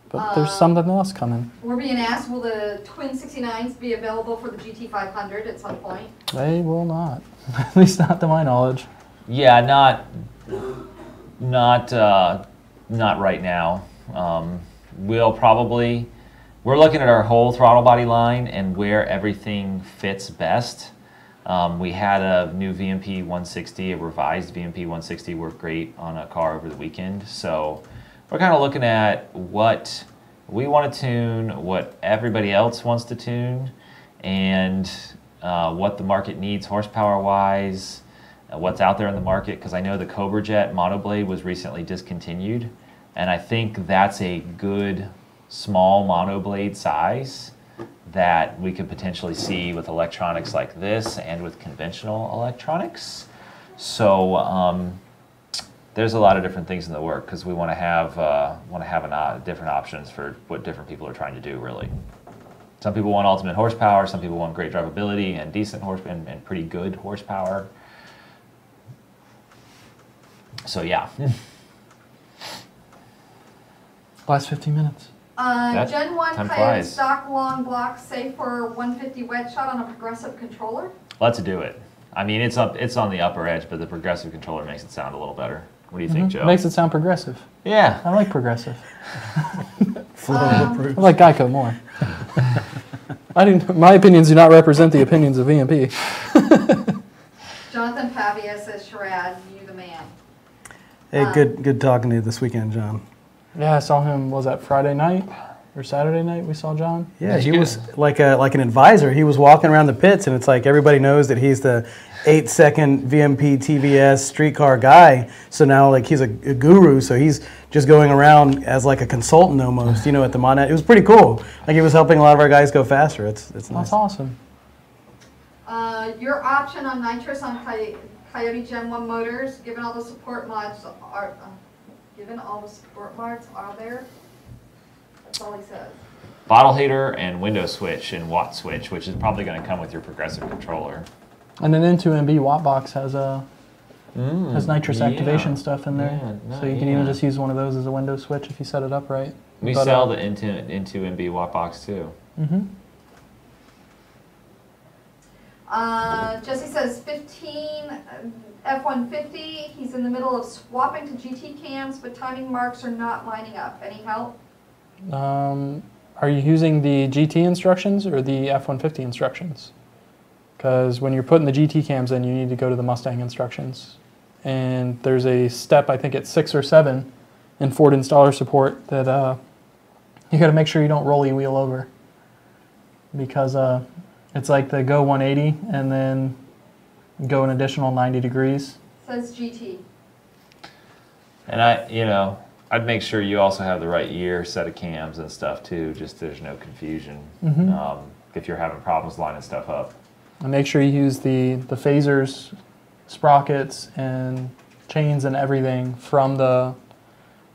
But there's something else coming. We're being asked, will the Twin 69s be available for the GT 500 at some point? They will not. At least not to my knowledge. Yeah, not right now. We're looking at our whole throttle body line and where everything fits best. We had a new VMP 160, a revised VMP 160 worked great on a car over the weekend. So we're kind of looking at what we want to tune, what everybody else wants to tune, and what the market needs horsepower-wise, what's out there in the market, because I know the CobraJet monoblade was recently discontinued, and I think that's a good small monoblade size that we could potentially see with electronics like this and with conventional electronics. So there's a lot of different things in the work because we want to have different options for what different people are trying to do. Really, some people want ultimate horsepower, some people want great drivability and decent horsepower and pretty good horsepower. So yeah. Last 15 minutes. Gen 1 time Coyote flies. stock long block safe for 150 wet shot on a progressive controller? Let's do it. I mean, it's on the upper edge, but the progressive controller makes it sound a little better. What do you think, Joe? Makes it sound progressive. Yeah. I like progressive. Flow proof. I like Geico more. My opinions do not represent the opinions of VMP. Jonathan Pavia says, Sherrod, you the man. Hey, good talking to you this weekend, John. Yeah, I saw him, was that Friday night? or Saturday night we saw John. Yeah, he was like an advisor. He was walking around the pits, and it's like everybody knows that he's the 8-second VMP TVS streetcar guy. So now like he's a guru. So he's just going around as like a consultant almost, you know, at the ModNat. It was pretty cool. Like he was helping a lot of our guys go faster. It's nice. That's awesome. Your option on nitrous on Coyote Gen1 motors, given all the support mods are there. That's all he says. Bottle heater and window switch and watt switch, which is probably going to come with your progressive controller. And then N2MB watt box has nitrous activation stuff in there, so you can even just use one of those as a window switch if you set it up right. We sell the N2MB watt box too. Jesse says 15 F-150. He's in the middle of swapping to GT cams, but timing marks are not lining up. Any help? Are you using the GT instructions or the F-150 instructions? Because when you're putting the GT cams in, you need to go to the Mustang instructions. And there's a step, I think it's 6 or 7, in Ford installer support that you got to make sure you don't roll your wheel over. Because it's like the go 180 and then go an additional 90 degrees. Says GT. And I'd make sure you also have the right year set of cams and stuff too, just there's no confusion if you're having problems lining stuff up. And make sure you use the phasers, sprockets, and chains and everything from the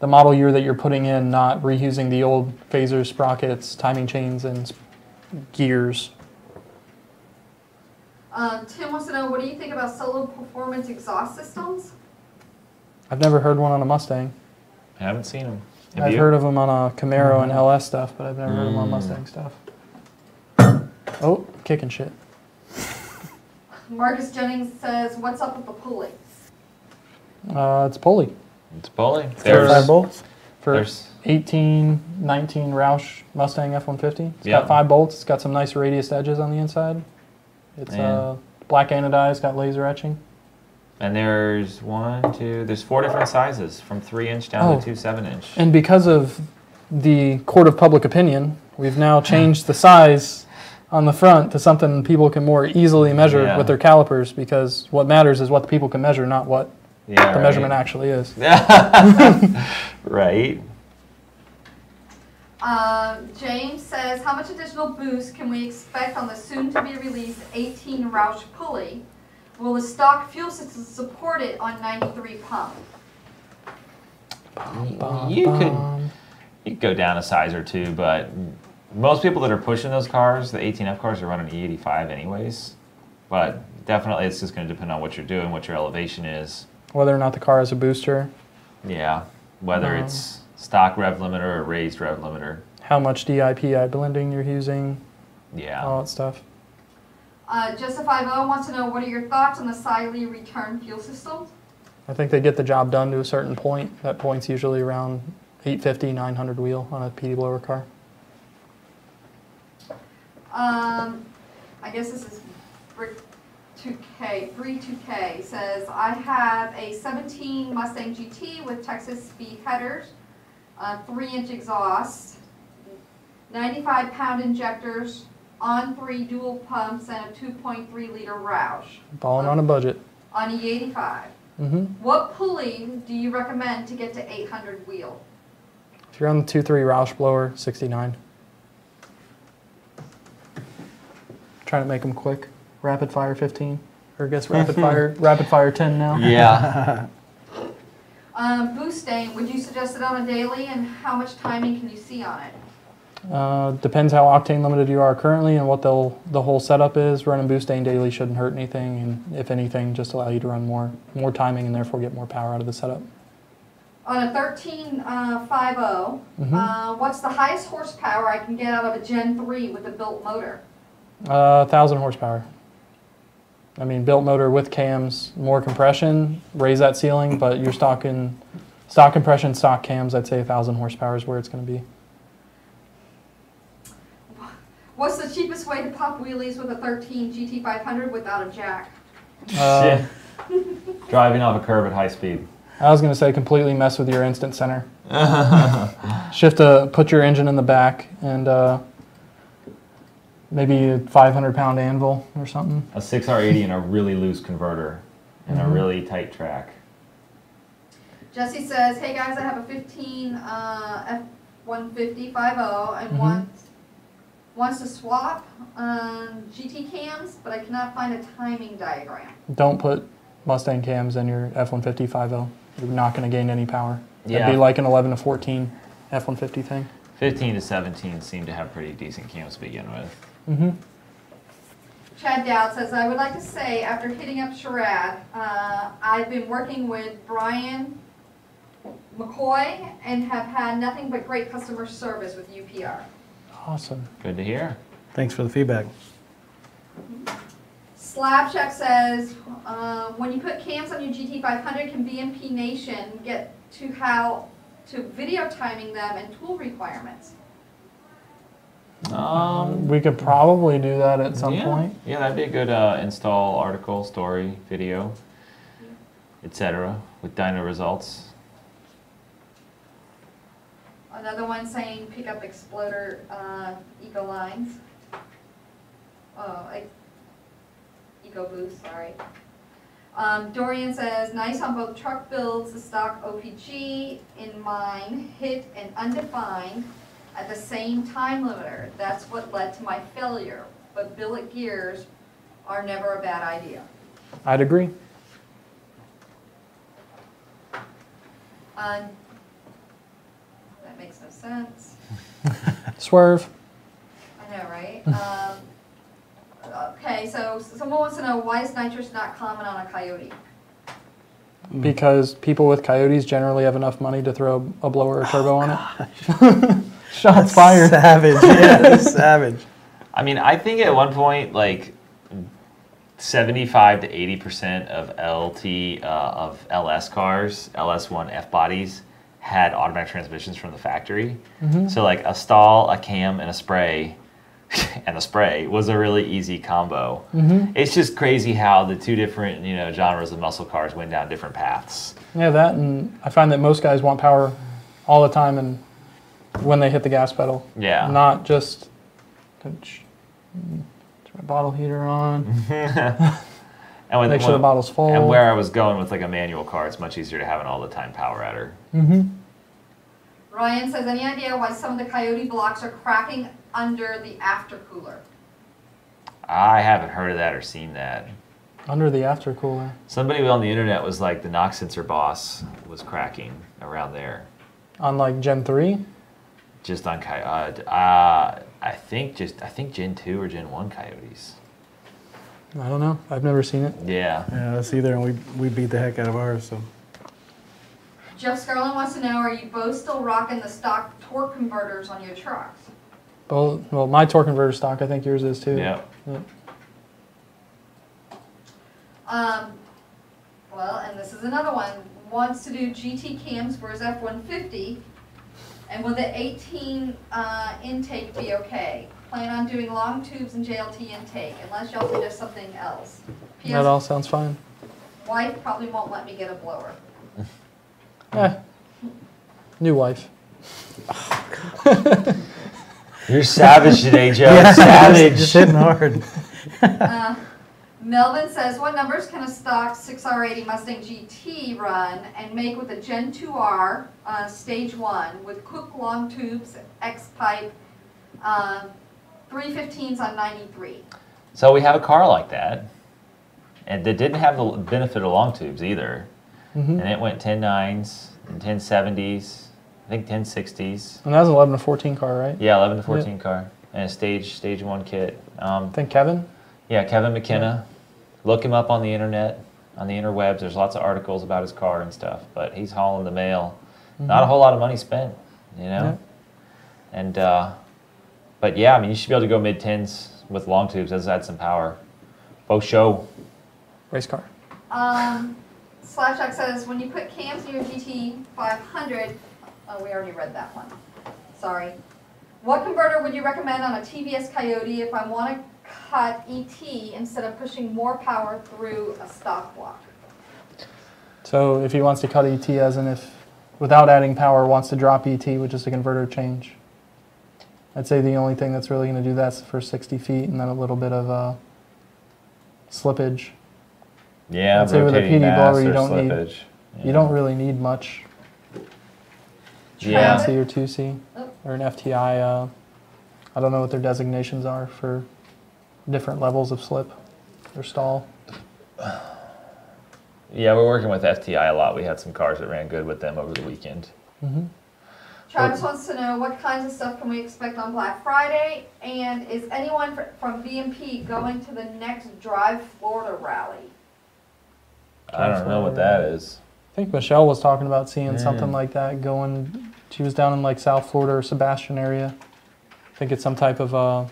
model year that you're putting in, not reusing the old phasers, sprockets, timing chains, and gears. Tim wants to know, what do you think about solo performance exhaust systems? I've never heard one on a Mustang. I haven't seen them. I've heard of them on a Camaro and LS stuff, but I've never heard of them on Mustang stuff. Oh, kicking shit. Marcus Jennings says, what's up with the pulley? It's pulley. It's pulley. There's 5 bolts? For 18, 19 Roush Mustang F-150. It's Yep. got 5 bolts. It's got some nice radius edges on the inside. It's black anodized, got laser etching. And there's 4 different sizes, from 3-inch down to 2 7-inch. And because of the court of public opinion, we've now changed the size on the front to something people can more easily measure with their calipers, because what matters is what the people can measure, not what the measurement actually is. Right. James says, how much additional boost can we expect on the soon-to-be-released 18 Roush pulley? Will the stock fuel system support it on 93 pump? You could go down a size or 2, but most people that are pushing those cars, the 18F cars, are running E85 anyways. But definitely it's just going to depend on what you're doing, what your elevation is. Whether or not the car has a booster. Yeah, whether it's stock rev limiter or raised rev limiter. How much DI-PI blending you're using. Yeah. All that stuff. Justify50 wants to know, what are your thoughts on the Sai Li return fuel system? I think they get the job done to a certain point. That point's usually around 850, 900 wheel on a PD blower car. I guess this is Brick 2K says, I have a 17 Mustang GT with Texas speed headers, 3-inch exhaust, 95-pound injectors, on 3 dual pumps, and a 2.3-liter Roush. Balling on a budget. On E85. What pulley do you recommend to get to 800 wheel? If you're on the 2.3 Roush blower, 69. Trying to make them quick. Rapid fire 15. Or I guess rapid fire 10 now. Yeah. BOOSTane, would you suggest it on a daily, and how much timing can you see on it? Depends how octane limited you are currently and what the whole setup is. Running BOOSTane daily shouldn't hurt anything, and if anything, just allow you to run more timing and therefore get more power out of the setup. On a 13.50, what's the highest horsepower I can get out of a Gen3 with a built motor? 1,000 horsepower. I mean, built motor with cams, more compression, raise that ceiling, but you're stock compression, stock cams, I'd say 1,000 horsepower is where it's going to be. What's the cheapest way to pop wheelies with a 13 GT500 without a jack? Driving off a curb at high speed. I was going to say completely mess with your instant center. Shift to put your engine in the back and maybe a 500-pound anvil or something. A 6R80 and a really loose converter and a really tight track. Jesse says, hey guys, I have a 15 F-150 5.0 and wants to swap GT cams, but I cannot find a timing diagram. Don't put Mustang cams in your F-150 5.0. You're not going to gain any power. Yeah. It'd be like an 11 to 14 F-150 thing. 15 to 17 seem to have pretty decent cams to begin with. Chad Dowd says, I would like to say, after hitting up Sherrod, I've been working with Brian McCoy and have had nothing but great customer service with UPR. Awesome. Good to hear. Thanks for the feedback. Slabshack says, when you put cams on your GT500, can VMP Nation get to how to video timing them and tool requirements? We could probably do that at some point. Yeah, that'd be a good install article, story, video, etc. with dyno results. Another one saying pick up exploder eco lines. Oh, eco boost, sorry. Dorian says, nice on both truck builds, the stock OPG in mine hit an undefined at the same time limiter. That's what led to my failure. But billet gears are never a bad idea. I'd agree. That makes no sense. Swerve. I know, right? Okay, so someone wants to know, why is nitrous not common on a Coyote? Because people with Coyotes generally have enough money to throw a blower or turbo on it. Shots fired. Savage, yeah, savage. I mean, I think at one point, like 75 to 80% of LT of LS cars, LS1 F bodies, had automatic transmissions from the factory. So like a stall, a cam, and a spray, and the spray was a really easy combo. It's just crazy how the two different genres of muscle cars went down different paths. Yeah, that, and I find that most guys want power all the time and when they hit the gas pedal. Yeah. Not just turn my bottle heater on. And when, Make sure the bottle's full. And where I was going with like a manual car, it's much easier to have an all-the-time power adder. Ryan says, any idea why some of the Coyote blocks are cracking under the aftercooler? I haven't heard of that or seen that. Under the aftercooler. Somebody on the internet was like, the knock sensor boss was cracking around there. On like Gen 3? Just on Coyote. I think Gen 2 or Gen 1 Coyotes. I don't know. I've never seen it. Yeah. Yeah, us either, and we beat the heck out of ours. So. Jeff Scarlett wants to know, are you both still rocking the stock torque converters on your trucks? Well, my torque converter stock, I think yours is too. Yeah. Well, and this is another one. Wants to do GT cams for his F-150, and will the 18 intake be okay? Plan on doing long tubes and JLT intake, unless y'all suggest something else. That all sounds fine. Wife probably won't let me get a blower. New wife. You're savage today, Joe. Yeah, Savage. just hitting hard. Melvin says, what numbers can a stock 6R80 Mustang GT run and make with a Gen 2R stage 1 with Cook long tubes, X-pipe, 315s on 93? So we have a car like that, and that didn't have the benefit of long tubes either. And it went 10.9s and 10.70s, I think 10.60s. And that was an 11 to 14 car, right? Yeah, 11 to 14 car, and a stage 1 kit. I think Kevin? Yeah, Kevin McKenna. Look him up on the internet, on the interwebs. There's lots of articles about his car and stuff, but he's hauling the mail. Not a whole lot of money spent, And, but yeah, I mean, you should be able to go mid-10s with long tubes. Does add some power. Faux show. Race car. Slapshot says, when you put cams in your GT500, oh, we already read that one. Sorry. What converter would you recommend on a TVS Coyote if I want to cut ET instead of pushing more power through a stock block? So if he wants to cut ET, as in if, without adding power, wants to drop ET with just a converter change, I'd say the only thing that's really going to do that's the first 60 feet and then a little bit of slippage. Yeah, I'd say with a rotating PD mass blower, you or don't slippage. need, you don't really need much. Yeah. 1C or 2C or an FTI. I don't know what their designations are for different levels of slip or stall. Yeah, we're working with FTI a lot. We had some cars that ran good with them over the weekend. Mm-hmm. Travis wants to know what kinds of stuff can we expect on Black Friday, and is anyone from VMP going to the next Drive Florida rally? I don't know what that is. I think Michelle was talking about seeing something like that going. She was down in like South Florida or Sebastian area. I think it's some type of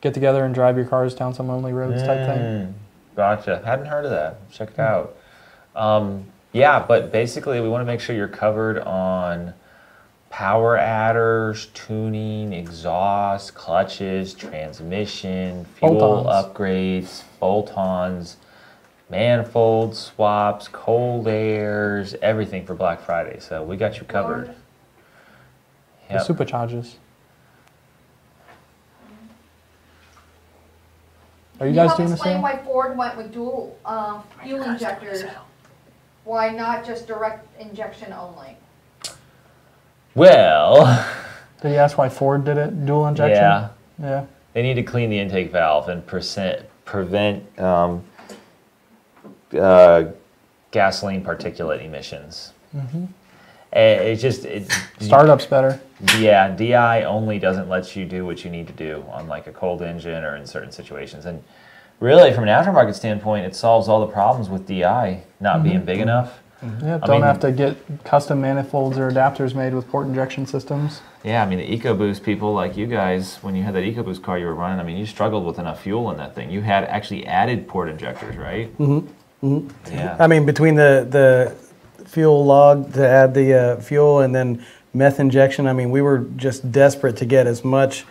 get together and drive your cars down some lonely roads type thing. Gotcha. Hadn't heard of that. Check it out. Yeah, but basically we want to make sure you're covered on power adders, tuning, exhaust, clutches, transmission, fuel Bolt-ons. upgrades, bolt-ons, manifold swaps, cold airs, everything for Black Friday. So we got you covered. The Supercharges. Are you guys doing the Explain same? why Ford went with dual fuel injectors. Why not just direct injection only? Well, Did he ask why Ford did it? Dual injection? yeah, Yeah. they need to clean the intake valve and prevent gasoline particulate emissions. It's just Startup's better. yeah, DI only doesn't let you do what you need to do on like a cold engine or in certain situations. And really, from an aftermarket standpoint, it solves all the problems with DI not being big enough. Yeah, I don't mean- have to get custom manifolds or adapters made with port injection systems. Yeah, I mean, the EcoBoost people like you guys, when you had that EcoBoost car you were running, I mean, you struggled with enough fuel in that thing. You had actually added port injectors, right? Yeah. I mean, between the fuel log to add the fuel and then meth injection, I mean, we were just desperate to get as much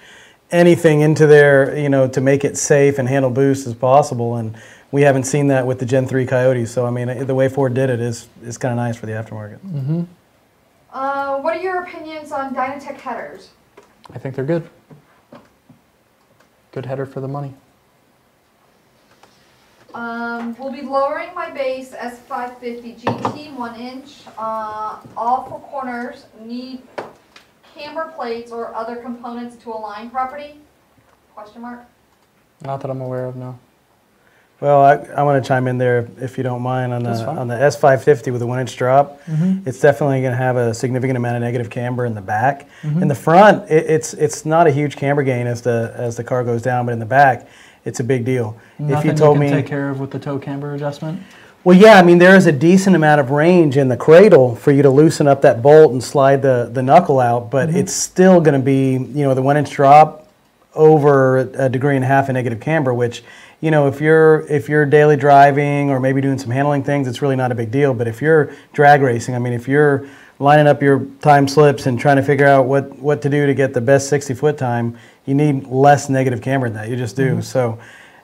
anything into there, you know, to make it safe and handle boost as possible. And we haven't seen that with the Gen3 Coyote. So, I mean, the way Ford did it is kind of nice for the aftermarket. What are your opinions on Dynatech headers? I think they're good. Good header for the money. We'll be lowering my base S550 GT 1-inch. All four corners need camber plates or other components to align properly? Question mark. Not that I'm aware of, no. Well, I want to chime in there if you don't mind on the S550 with a 1-inch drop. It's definitely going to have a significant amount of negative camber in the back. In the front, it's not a huge camber gain as the car goes down, but in the back, it's a big deal. Nothing if you told can me, take care of with the toe camber adjustment. well, yeah, I mean there is a decent amount of range in the cradle for you to loosen up that bolt and slide the knuckle out, but it's still going to be, you know, the 1-inch drop over 1.5 degrees of negative camber, which, you know, if you're daily driving or maybe doing some handling things, it's really not a big deal. But if you're drag racing, I mean, if you're lining up your time slips and trying to figure out what to do to get the best 60-foot time, you need less negative camber than that. You just do. So,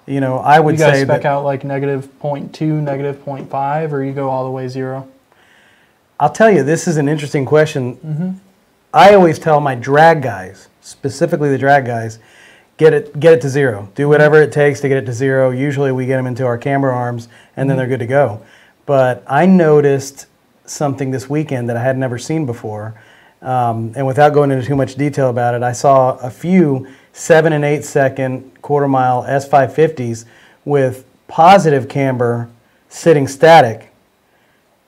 you know, I would You guys say spec that out like -0.2, -0.5, or you go all the way 0? I'll tell you, this is an interesting question. I always tell my drag guys, specifically the drag guys, get it to 0. Do whatever it takes to get it to 0. Usually we get them into our camber arms and then they're good to go. But I noticed something this weekend that I had never seen before. And without going into too much detail about it, I saw a few 7 and 8 second quarter-mile S550s with positive camber sitting static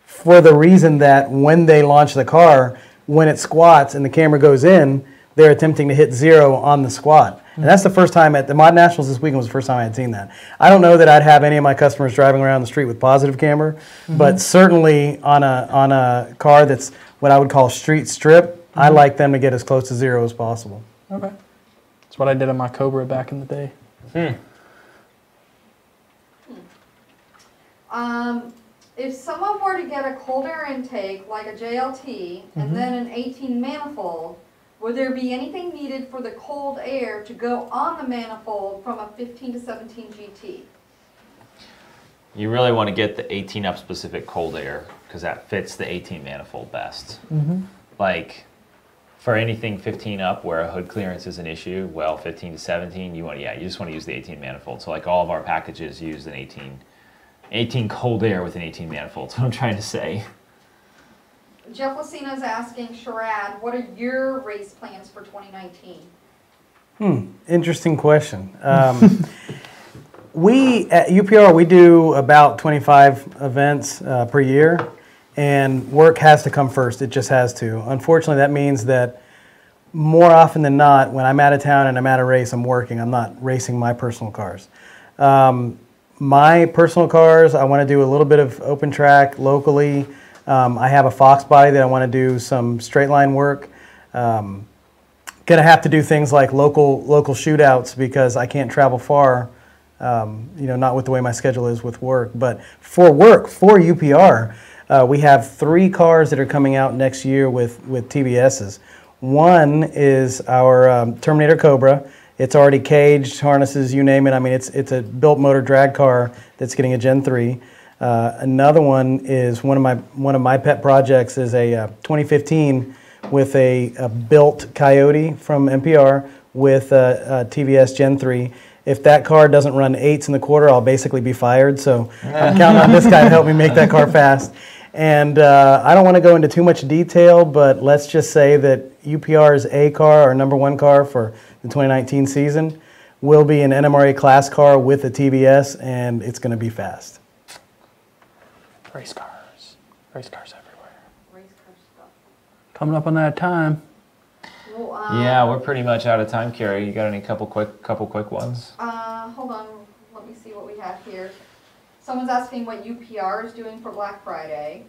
for the reason that when they launch the car, when it squats and the camera goes in, they're attempting to hit 0 on the squat. And that's the first time at the ModNationals this weekend was the first time I had seen that. I don't know that I'd have any of my customers driving around the street with positive camber, but certainly on a car that's what I would call street strip, I like them to get as close to 0 as possible. Okay. That's what I did on my Cobra back in the day. If someone were to get a cold air intake like a JLT and then an 18 manifold, would there be anything needed for the cold air to go on the manifold from a 15 to 17 GT? You really want to get the 18 up specific cold air because that fits the 18 manifold best. Mm-hmm. Like for anything 15 up where a hood clearance is an issue, well, 15 to 17, you just want to use the 18 manifold. So like all of our packages use an 18 cold air with an 18 manifold. That's what I'm trying to say. Jeff Lucino's asking, Sharad, what are your race plans for 2019? Interesting question. We at UPR, we do about 25 events per year, and work has to come first. It just has to. Unfortunately, that means that more often than not, when I'm out of town and I'm at a race, I'm working. I'm not racing my personal cars. My personal cars, I want to do a little bit of open track locally. I have a Fox body that I want to do some straight line work. Gonna have to do things like local shootouts because I can't travel far. Not with the way my schedule is with work. But for work, for UPR, we have 3 cars that are coming out next year with TVSs. One is our Terminator Cobra. It's already caged, harnesses, you name it. I mean, it's a built motor drag car that's getting a Gen 3. Another one is one of my pet projects is a 2015 with a built Coyote from NPR with a TVS Gen 3. If that car doesn't run 8s in the quarter, I'll basically be fired. So I'm counting on this guy to help me make that car fast. And I don't want to go into too much detail, but let's just say that UPR's A car, our #1 car for the 2019 season, will be an NMRA class car with a TVS, and it's going to be fast. Race cars everywhere. Race car stuff. Coming up on that time. Well, Yeah, we're pretty much out of time, Carrie. You got any couple quick ones? Hold on, let me see what we have here. Someone's asking what UPR is doing for Black Friday.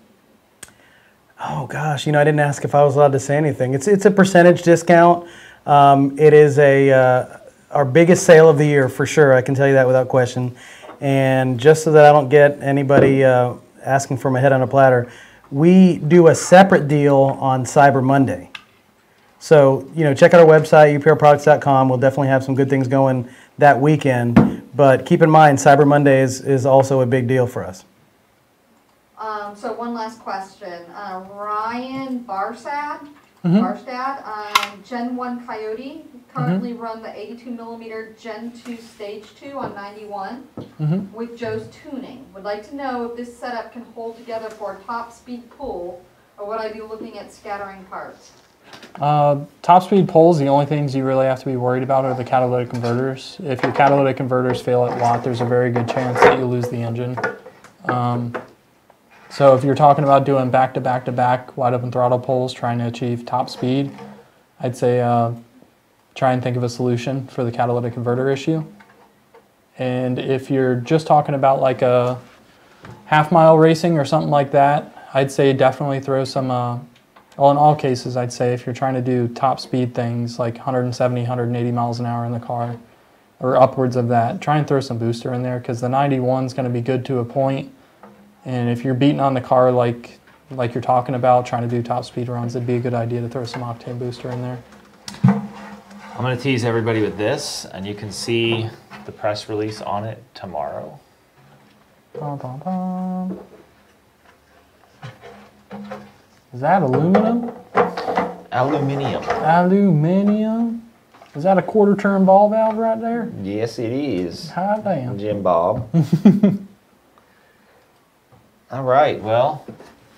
Oh gosh, I didn't ask if I was allowed to say anything. It's a percentage discount. It is our biggest sale of the year for sure. I can tell you that without question. And just so that I don't get anybody asking for my head on a platter, we do a separate deal on Cyber Monday. So, check out our website, uprproducts.com. We'll definitely have some good things going that weekend. But keep in mind, Cyber Monday is also a big deal for us. So one last question. Ryan Barstad, Gen1 Coyote, currently run the 82mm Gen 2 Stage 2 on 91 with Joe's tuning. Would like to know if this setup can hold together for a top speed pull, or would I be looking at scattering parts? Top speed pulls, the only things you really have to be worried about are the catalytic converters. If your catalytic converters fail at watt, there's a very good chance that you'll lose the engine. So if you're talking about doing back-to-back-to-back wide open throttle pulls, trying to achieve top speed, I'd say try and think of a solution for the catalytic converter issue. And if you're just talking about like a half-mile racing or something like that, I'd say definitely throw some, well, in all cases, I'd say if you're trying to do top speed things like 170, 180 miles an hour in the car, or upwards of that, try and throw some booster in there, because the 91 is going to be good to a point. And if you're beating on the car like you're talking about, trying to do top speed runs, it'd be a good idea to throw some octane booster in there. I'm going to tease everybody with this, and you can see the press release on it tomorrow. Bum, bum, bum. Is that aluminum? Aluminium. Aluminium? Is that a quarter turn ball valve right there? Yes, it is. Hot damn. Jim Bob. All right, well,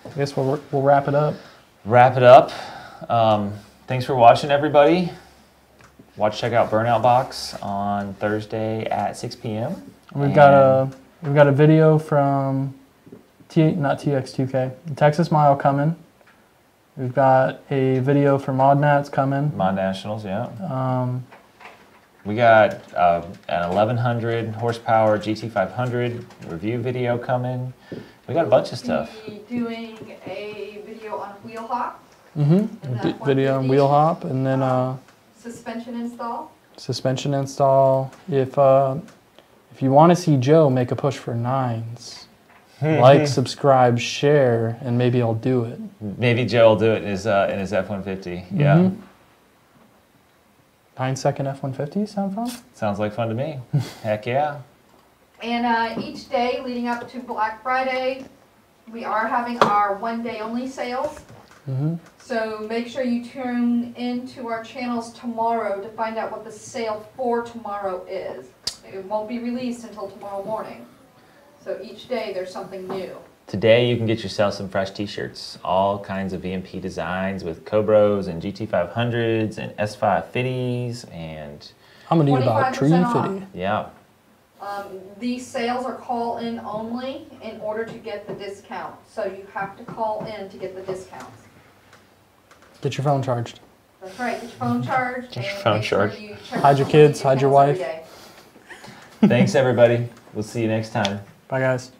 I guess we'll wrap it up. Wrap it up. Thanks for watching, everybody. Check out Burnout Box on Thursday at 6 p.m. We've got a video from not TX2K, Texas Mile coming. We've got a video for ModNats coming. ModNationals, yeah. We got an 1100 horsepower GT500 review video coming. We got a bunch of stuff. We'll be doing a video on wheel hop. Video on wheel hop, and then suspension install. Suspension install. If you want to see Joe make a push for 9s, like, subscribe, share, and maybe I'll do it. Maybe Joe will do it in his F-150. Yeah. 9-second F-150 sound fun? Sounds like fun to me. Heck yeah. And each day leading up to Black Friday, We are having our one-day only sales. So make sure you tune into our channels tomorrow to find out what the sale for tomorrow is. It won't be released until tomorrow morning. So each day there's something new. Today you can get yourself some fresh t-shirts. All kinds of VMP designs with Cobras and GT500s and S550s and... I'm gonna need about 25% 350. Yeah. These sales are call-in only in order to get the discount. So you have to call in to get the discounts. Get your phone charged. That's right, get your phone charged. Get your and phone make sure charged. you check Hide your out kids, the hide your discounts wife. every day. Thanks everybody. We'll see you next time. Bye guys.